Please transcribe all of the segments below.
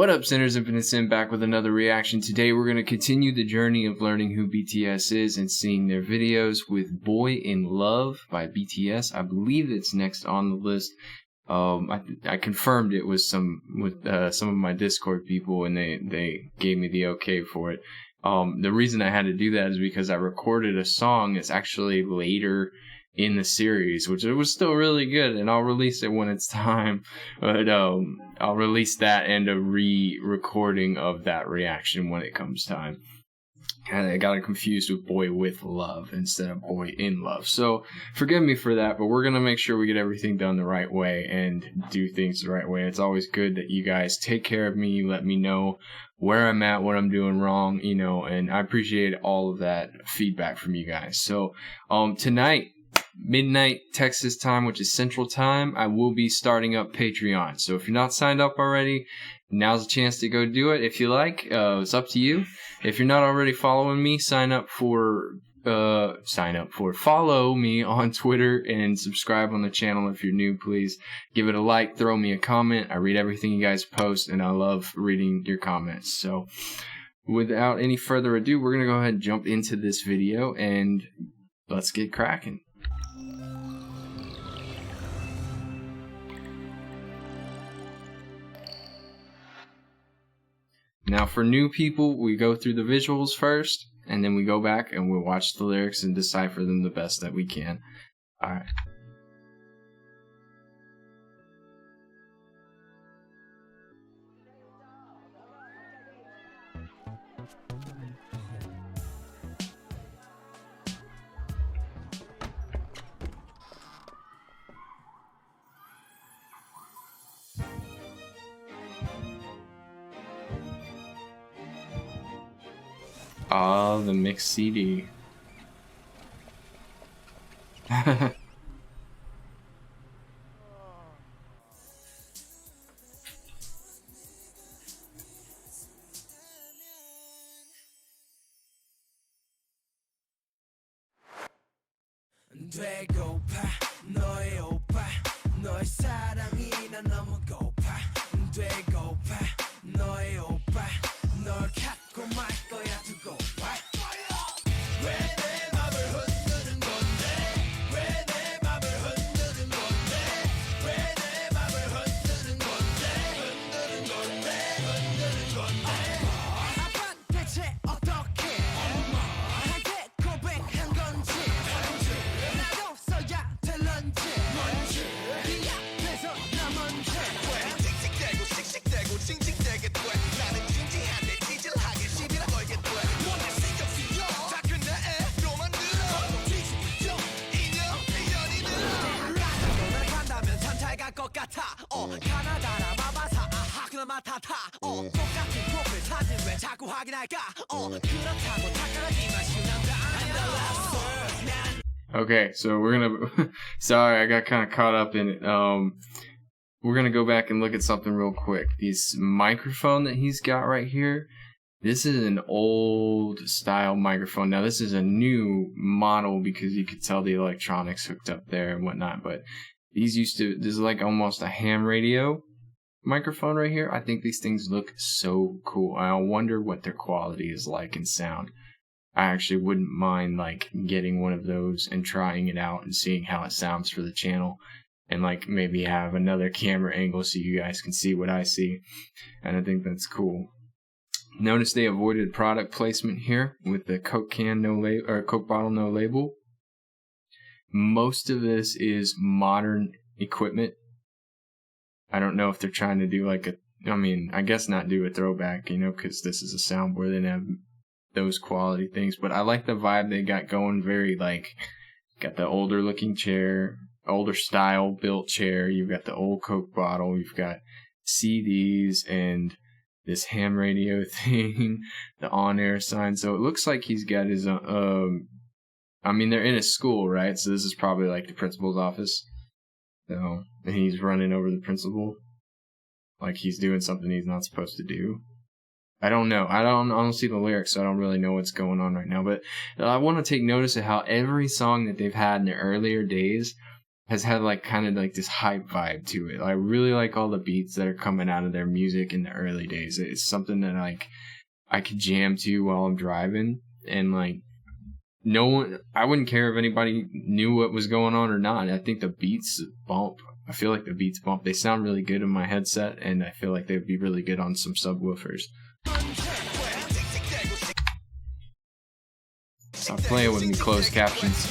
What up, Sinners? Infinite Sin back with another reaction. Today we're going to continue the journey of learning who BTS is and seeing their videos with Boy in Love by BTS. I believe it's next on the list. I confirmed it with some of my Discord people, and they gave me the okay for it. The reason I had to do that is because I recorded a song that's actually later in the series, which it was still really good, and I'll release it when it's time. But I'll release that and a re-recording of that reaction when it comes time. I got it confused with Boy with Love instead of Boy in Love. So forgive me for that, but we're going to make sure we get everything done the right way and do things the right way. It's always good that you guys take care of me. You let me know where I'm at, what I'm doing wrong, and I appreciate all of that feedback from you guys. So tonight, midnight Texas time, which is Central Time, I will be starting up Patreon. So if you're not signed up already, now's a chance to go do it. If you like, it's up to you. If you're not already following me, follow me on Twitter and subscribe on the channel. If you're new, please give it a like, throw me a comment. I read everything you guys post, and I love reading your comments. So without any further ado, we're going to go ahead and jump into this video, and let's get cracking. Now, for new people, we go through the visuals first, and then we go back and we'll watch the lyrics and decipher them the best that we can. Alright. Ah, the mixed CD. Okay, so we're gonna sorry, I got kind of caught up in it. We're gonna go back and look at something real quick. This microphone that he's got right here, this is an old style microphone. Now this is a new model because you could tell the electronics hooked up there and whatnot, but this is like almost a ham radio microphone right here. I think these things look so cool. I wonder what their quality is like in sound. I actually wouldn't mind like getting one of those and trying it out and seeing how it sounds for the channel, and like maybe have another camera angle so you guys can see what I see. And I think that's cool. Notice they avoided product placement here with the Coke can no label, or Coke bottle no label. Most of this is modern equipment. I don't know if they're trying to do like I guess not do a throwback, because this is a soundboard. They didn't have those quality things, but I like the vibe they got going. Very like, got the older looking chair, older style built chair. You've got the old Coke bottle. You've got CDs and this ham radio thing, the on-air sign. So it looks like he's got his they're in a school, right? So this is probably like the principal's office. So, and he's running over the principal like he's doing something he's not supposed to do. I don't know. I don't see the lyrics, so I don't really know what's going on right now. But I want to take notice of how every song that they've had in the earlier days has had like kind of like this hype vibe to it. I really like all the beats that are coming out of their music in the early days. It's something that like I could jam to while I'm driving, and like no one, I wouldn't care if anybody knew what was going on or not. I think the beats bump. I feel like the beats bump. They sound really good in my headset, and I feel like they'd be really good on some subwoofers. Stop playing with me, closed captions.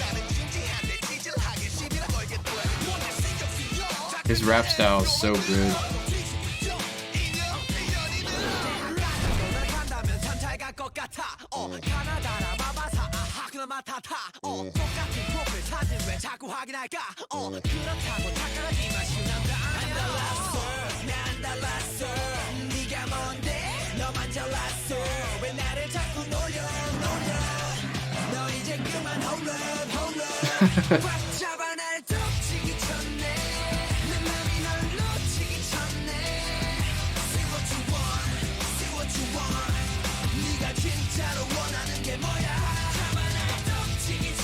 His rap style is so good.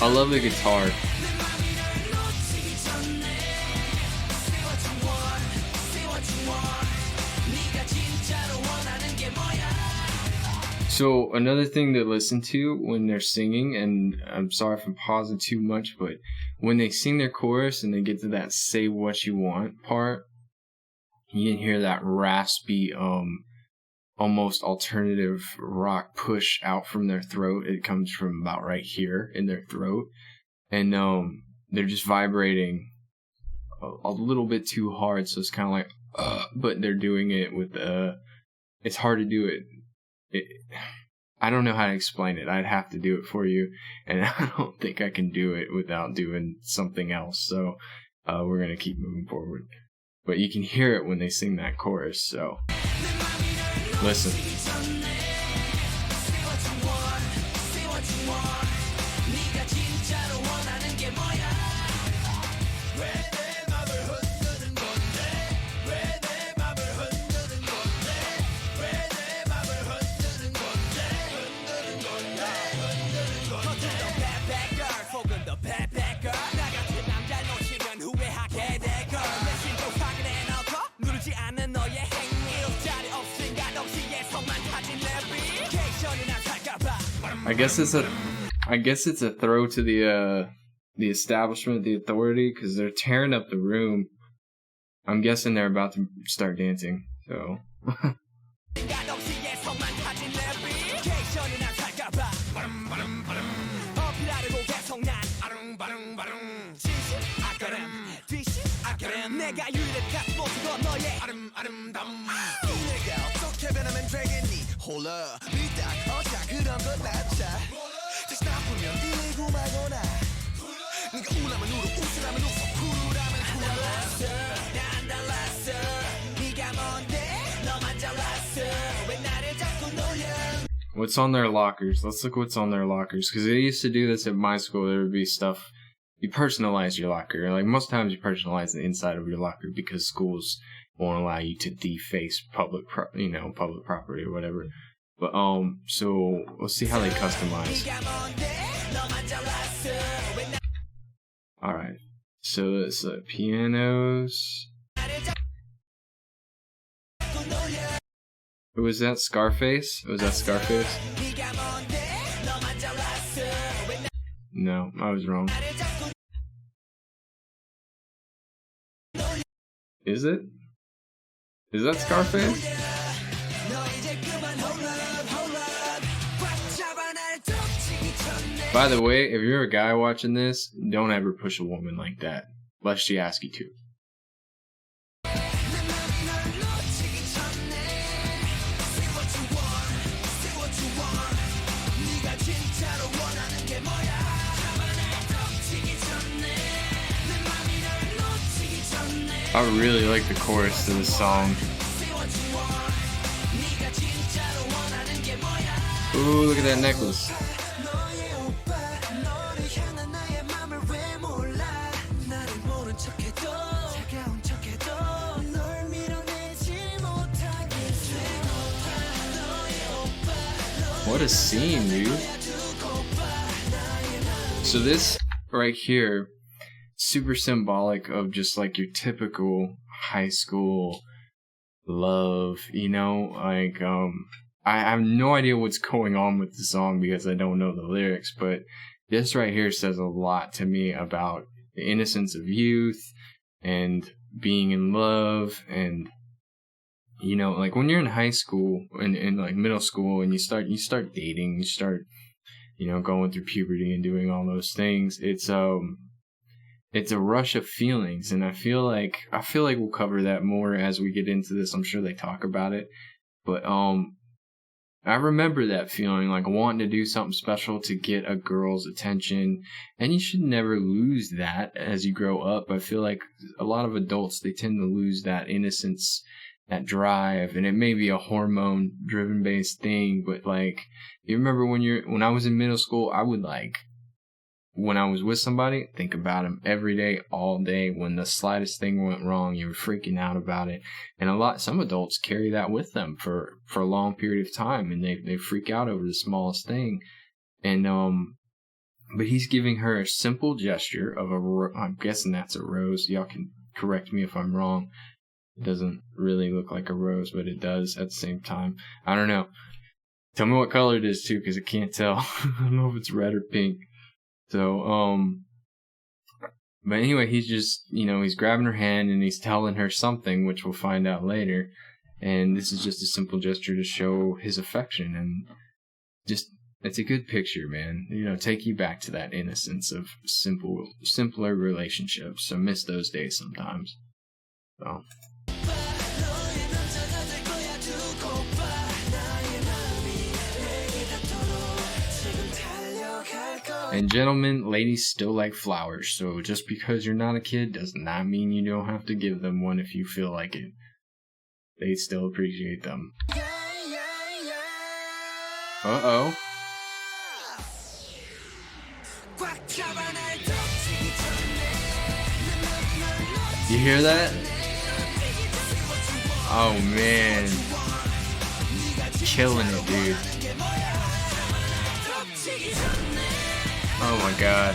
I love the guitar. So another thing to listen to when they're singing, and I'm sorry if I'm pausing too much, but when they sing their chorus and they get to that "say what you want" part, you can hear that raspy, almost alternative rock push out from their throat. It comes from about right here in their throat, and they're just vibrating a little bit too hard, so it's kind of like, but they're doing it with it's hard to do it. I don't know how to explain it. I'd have to do it for you, and I don't think I can do it without doing something else. So we're gonna keep moving forward. But you can hear it when they sing that chorus. So listen. I guess it's a throw to the establishment, the authority, because they're tearing up the room. I'm guessing they're about to start dancing. So. What's on their lockers? Let's look what's on their lockers, because they used to do this at my school. There would be stuff. You personalize your locker. Like most times, you personalize the inside of your locker because schools won't allow you to deface public property or whatever. But so let's see how they customize. All right. So it's pianos. Was that Scarface? Was that Scarface? No, I was wrong. Is it? Is that Scarface? By the way, if you're a guy watching this, don't ever push a woman like that, unless she asks you to. I really like the chorus to this song. Ooh, look at that necklace. What a scene, dude. So this right here, super symbolic of just like your typical high school love, you know, like I have no idea what's going on with the song because I don't know the lyrics, but this right here says a lot to me about the innocence of youth and being in love. And you know, like when you're in high school and like middle school and you start dating, you start, you know, going through puberty and doing all those things, it's a rush of feelings. And I feel like we'll cover that more as we get into this. I'm sure they talk about it, but I remember that feeling, like wanting to do something special to get a girl's attention, and you should never lose that as you grow up. I feel like a lot of adults, they tend to lose that innocence, that drive, and it may be a hormone driven based thing, but like, you remember when I was in middle school, I would like, when I was with somebody, think about them every day, all day. When the slightest thing went wrong, you were freaking out about it. And some adults carry that with them for a long period of time, and they freak out over the smallest thing. And but he's giving her a simple gesture of I'm guessing that's a rose. Y'all can correct me if I'm wrong. It doesn't really look like a rose, but it does at the same time. I don't know. Tell me what color it is too, because I can't tell. I don't know if it's red or pink. So, but anyway, he's just, you know, he's grabbing her hand and he's telling her something, which we'll find out later. And this is just a simple gesture to show his affection, and just, it's a good picture, man. You know, take you back to that innocence of simpler relationships. So miss those days sometimes. So. And gentlemen, ladies still like flowers, so just because you're not a kid does not mean you don't have to give them one if you feel like it. They still appreciate them. Uh-oh. You hear that? Oh man. Killing it, dude. Oh my god.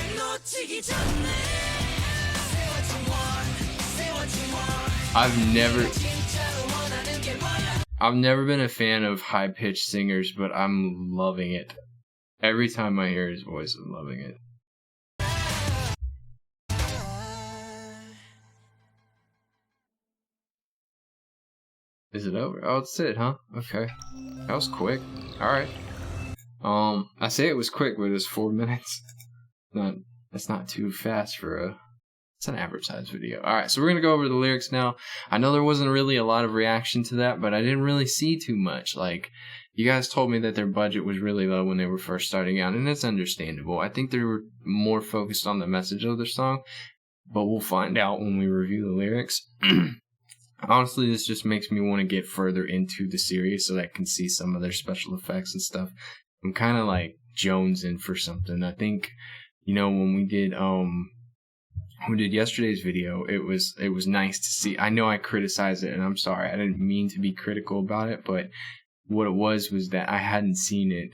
I've never been a fan of high-pitched singers, but I'm loving it. Every time I hear his voice, I'm loving it. Is it over? Oh, that's it, huh? Okay. That was quick. Alright. I say it was quick, but it was 4 minutes. That's not too fast for it's an advertised video. Alright, so we're gonna go over the lyrics now. I know there wasn't really a lot of reaction to that, but I didn't really see too much. Like, you guys told me that their budget was really low when they were first starting out, and that's understandable. I think they were more focused on the message of their song, but we'll find out when we review the lyrics. Honestly, this just makes me want to get further into the series so that I can see some of their special effects and stuff. I'm kind of like jonesing for something. I think, you know, when we did yesterday's video, it was nice to see. I know I criticized it, and I'm sorry. I didn't mean to be critical about it, but what it was that I hadn't seen it.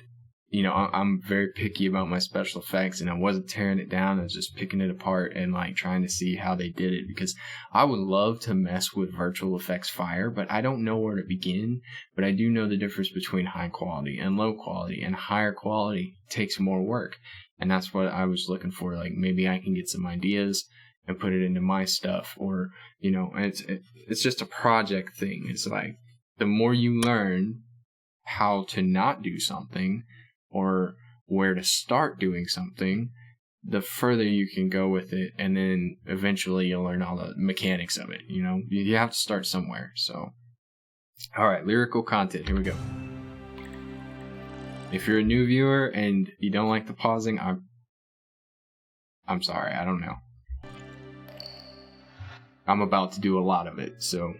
You know, I'm very picky about my special effects, and I wasn't tearing it down. I was just picking it apart and like trying to see how they did it, because I would love to mess with virtual effects fire, but I don't know where to begin. But I do know the difference between high quality and low quality, and higher quality takes more work. And that's what I was looking for. Like, maybe I can get some ideas and put it into my stuff, or, you know, it's just a project thing. It's like, the more you learn how to not do something, or where to start doing something, the further you can go with it, and then eventually you'll learn all the mechanics of it. You know, you have to start somewhere. So, alright, lyrical content, here we go. If you're a new viewer and you don't like the pausing, I'm sorry, I don't know. I'm about to do a lot of it, so...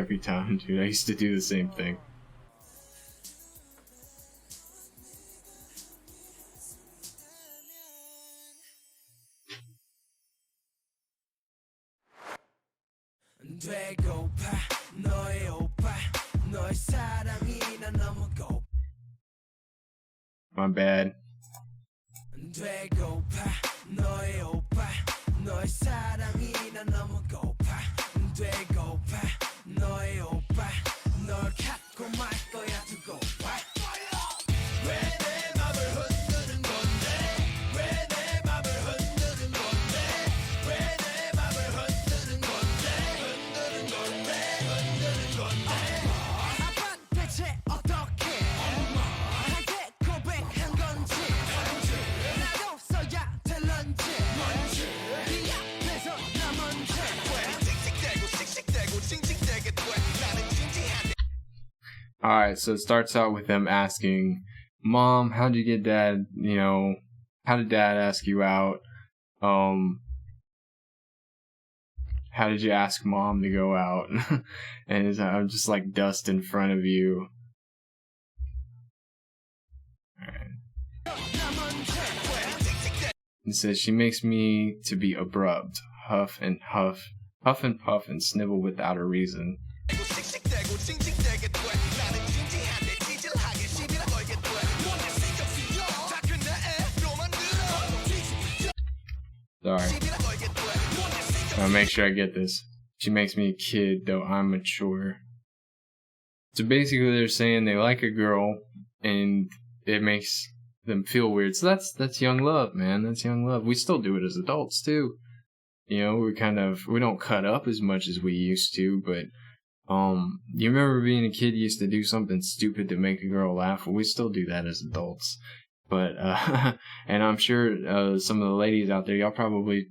every time, dude. I used to do the same thing. My bad. Alright, so it starts out with them asking, Mom, how'd you get Dad, you know, how did Dad ask you out? How did you ask Mom to go out? And I'm just like dust in front of you. Alright. It says, she makes me to be abrupt, huff and puff and snivel without a reason. Sorry. I'll make sure I get this. She makes me a kid, though I'm mature. So basically they're saying they like a girl, and it makes them feel weird. So that's young love, man. That's young love. We still do it as adults, too. You know, we don't cut up as much as we used to, but you remember being a kid, you used to do something stupid to make a girl laugh? Well, we still do that as adults. But and I'm sure some of the ladies out there, y'all probably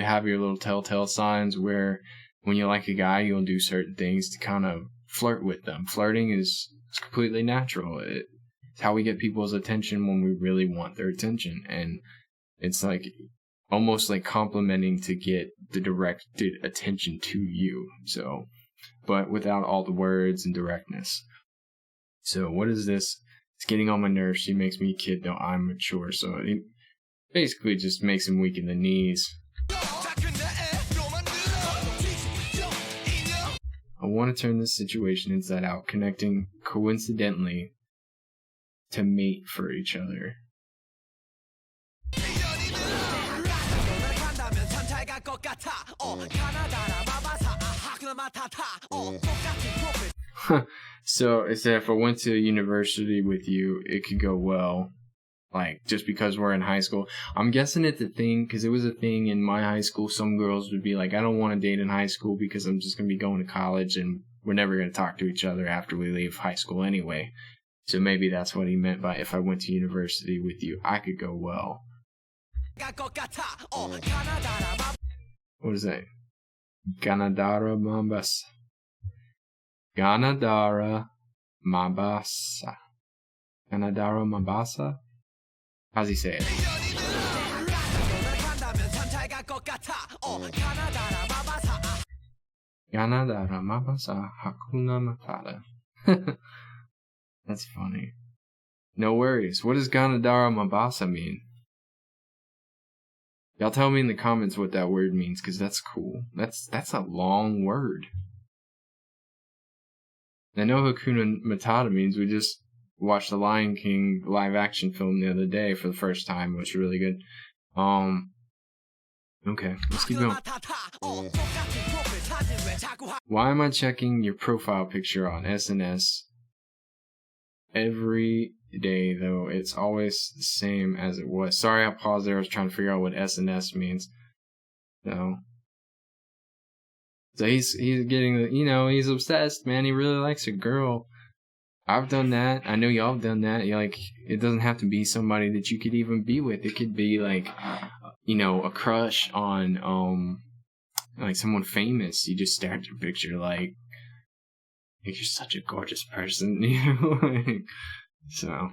have your little telltale signs where when you like a guy, you'll do certain things to kind of flirt with them. Flirting is completely natural. It's how we get people's attention when we really want their attention, and it's like almost like complimenting to get the directed attention to you. So, but without all the words and directness. So what is this? It's getting on my nerves. She makes me a kid, though I'm mature. So it basically just makes him weak in the knees. I want to turn this situation inside out, connecting coincidentally to mate for each other. So it said if I went to university with you, it could go well. Like, just because we're in high school. I'm guessing it's a thing, because it was a thing in my high school. Some girls would be like, I don't want to date in high school because I'm just going to be going to college and we're never going to talk to each other after we leave high school anyway. So maybe that's what he meant by if I went to university with you, I could go well. What is that? Ganadara Mambasa. Ganadara Mabasa. Ganadara Mabasa? How's he say it? Ganadara Mabasa Hakuna Matata. That's funny. No worries. What does Ganadara Mabasa mean? Y'all tell me in the comments what that word means, because that's cool. That's a long word. I know Hakuna Matata means. We just watched the Lion King live action film the other day for the first time, which was really good. Okay, let's keep going. Why am I checking your profile picture on SNS every day, though it's always the same as it was? Sorry, I paused there. I was trying to figure out what SNS means. So he's getting, you know, he's obsessed, man. He really likes a girl. I've done that. I know y'all have done that. Like, it doesn't have to be somebody that you could even be with. It could be like, you know, a crush on like someone famous. You just stare at their picture like you're such a gorgeous person, you know. Like, so.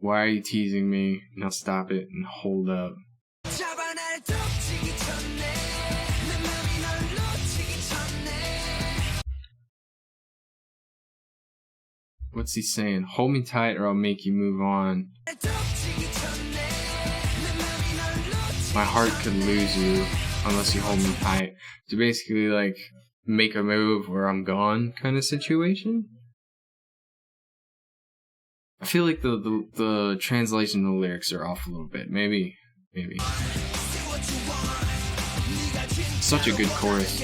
Why are you teasing me? Now stop it and hold up. What's he saying? Hold me tight or I'll make you move on. My heart could lose you unless you hold me tight. So basically like make a move or I'm gone kind of situation. I feel like the translation of the lyrics are off a little bit. Maybe. Such a good chorus.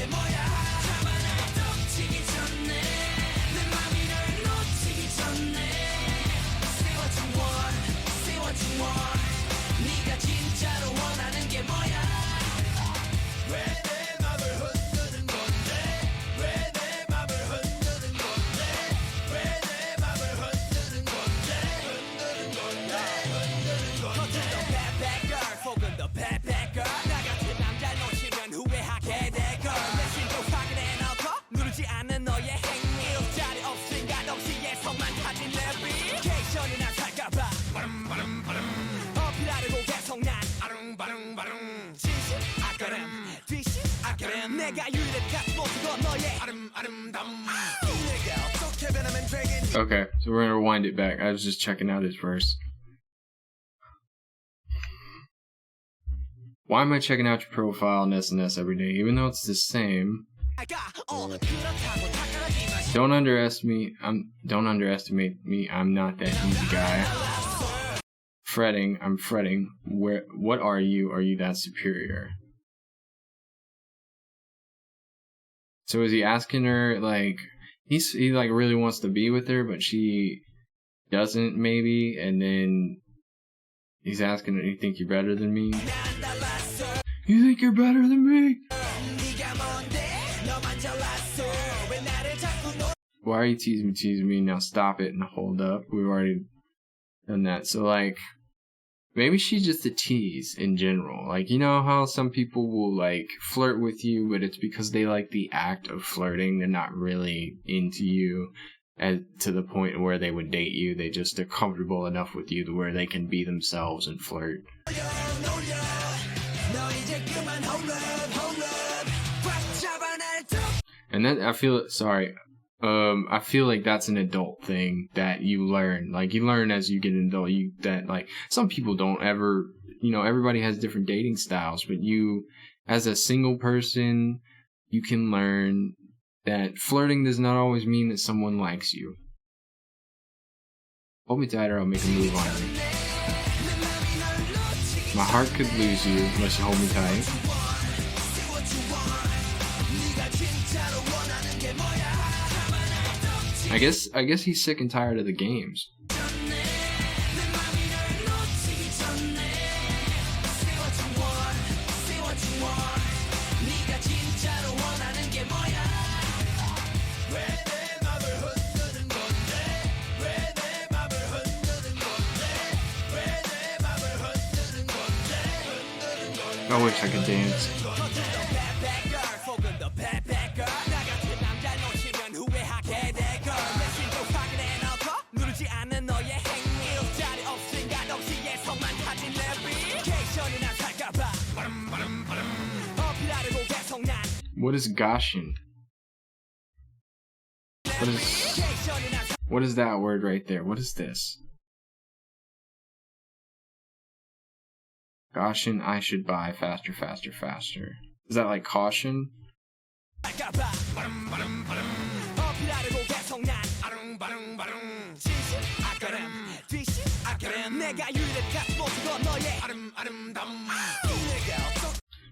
Okay, so we're gonna rewind it back. I was just checking out his verse. Why am I checking out your profile on SNS every day, even though it's the same? Don't underestimate me. I'm not that easy guy. I'm fretting. What are you? Are you that superior? So is he asking her like he like really wants to be with her, but she doesn't maybe, and then he's asking her, you think you're better than me? You think you're better than me? Why are you teasing me? Now stop it and hold up. We've already done that. So like maybe she's just a tease in general. Like, you know how some people will like flirt with you, but it's because they like the act of flirting. They're not really into you to the point where they would date you. They just are comfortable enough with you to where they can be themselves and flirt. And then I feel like that's an adult thing that you learn. Like you learn as you get an adult. That like some people don't ever, you know, everybody has different dating styles, but you as a single person, you can learn that flirting does not always mean that someone likes you. Hold me tight or I'll make a move on you. My heart could lose you unless you hold me tight. I guess he's sick and tired of the games. I wish I could dance. What is Goshen? What is that word right there? What is this? Goshen, I should buy faster, faster, faster. Is that like caution?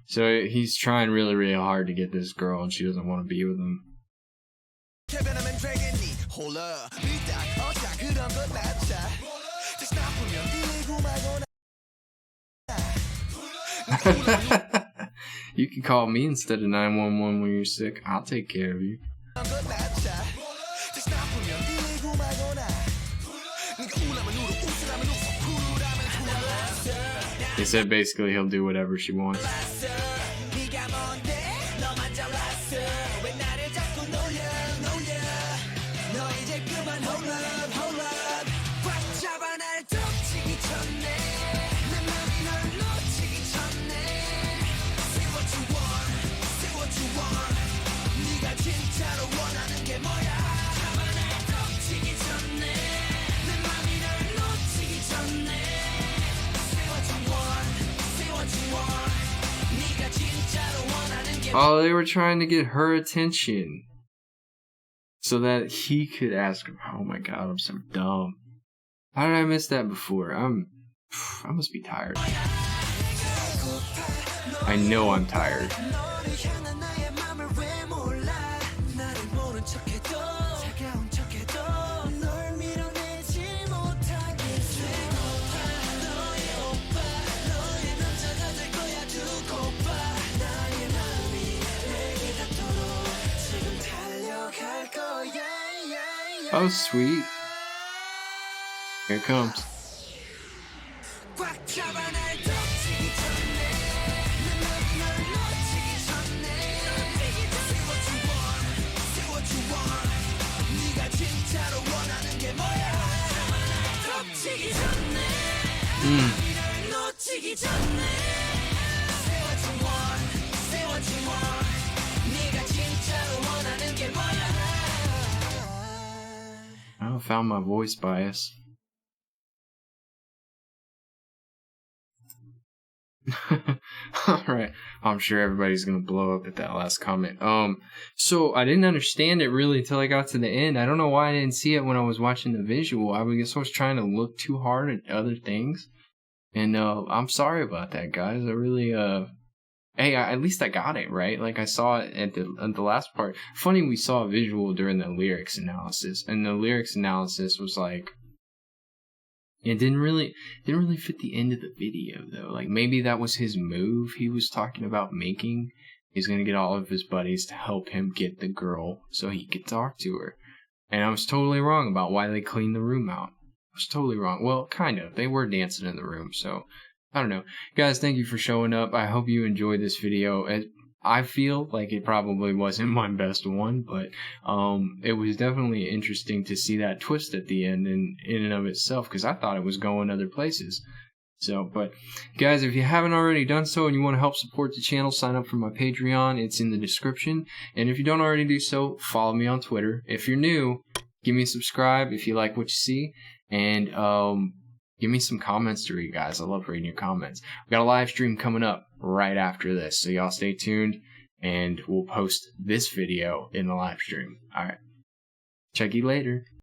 So he's trying really, really hard to get this girl and she doesn't want to be with him. You can call me instead of 911 when you're sick. I'll take care of you. He said basically he'll do whatever she wants. Oh, they were trying to get her attention so that he could ask her. Oh my god, I'm so dumb. How did I miss that before? I must be tired. I know I'm tired. Oh, sweet. Here it comes. I found my voice bias. Alright, I'm sure everybody's gonna blow up at that last comment. So I didn't understand it really until I got to the end. I don't know why I didn't see it when I was watching the visual. I guess I was trying to look too hard at other things. And I'm sorry about that, guys. I really hey, at least I got it right. Like I saw it at the last part. Funny, we saw a visual during the lyrics analysis, and the lyrics analysis was like, it didn't really fit the end of the video though. Like maybe that was his move he was talking about making. He's gonna get all of his buddies to help him get the girl so he could talk to her. And I was totally wrong about why they cleaned the room out. I was totally wrong. Well, kind of. They were dancing in the room, so I don't know. Guys, thank you for showing up. I hope you enjoyed this video. I feel like it probably wasn't my best one, but it was definitely interesting to see that twist at the end in and of itself, because I thought it was going other places. So, but guys, if you haven't already done so and you want to help support the channel, sign up for my Patreon. It's in the description. And if you don't already do so, follow me on Twitter. If you're new, give me a subscribe if you like what you see. And give me some comments to read, guys. I love reading your comments. We've got a live stream coming up right after this, so y'all stay tuned, and we'll post this video in the live stream. All right. Check you later.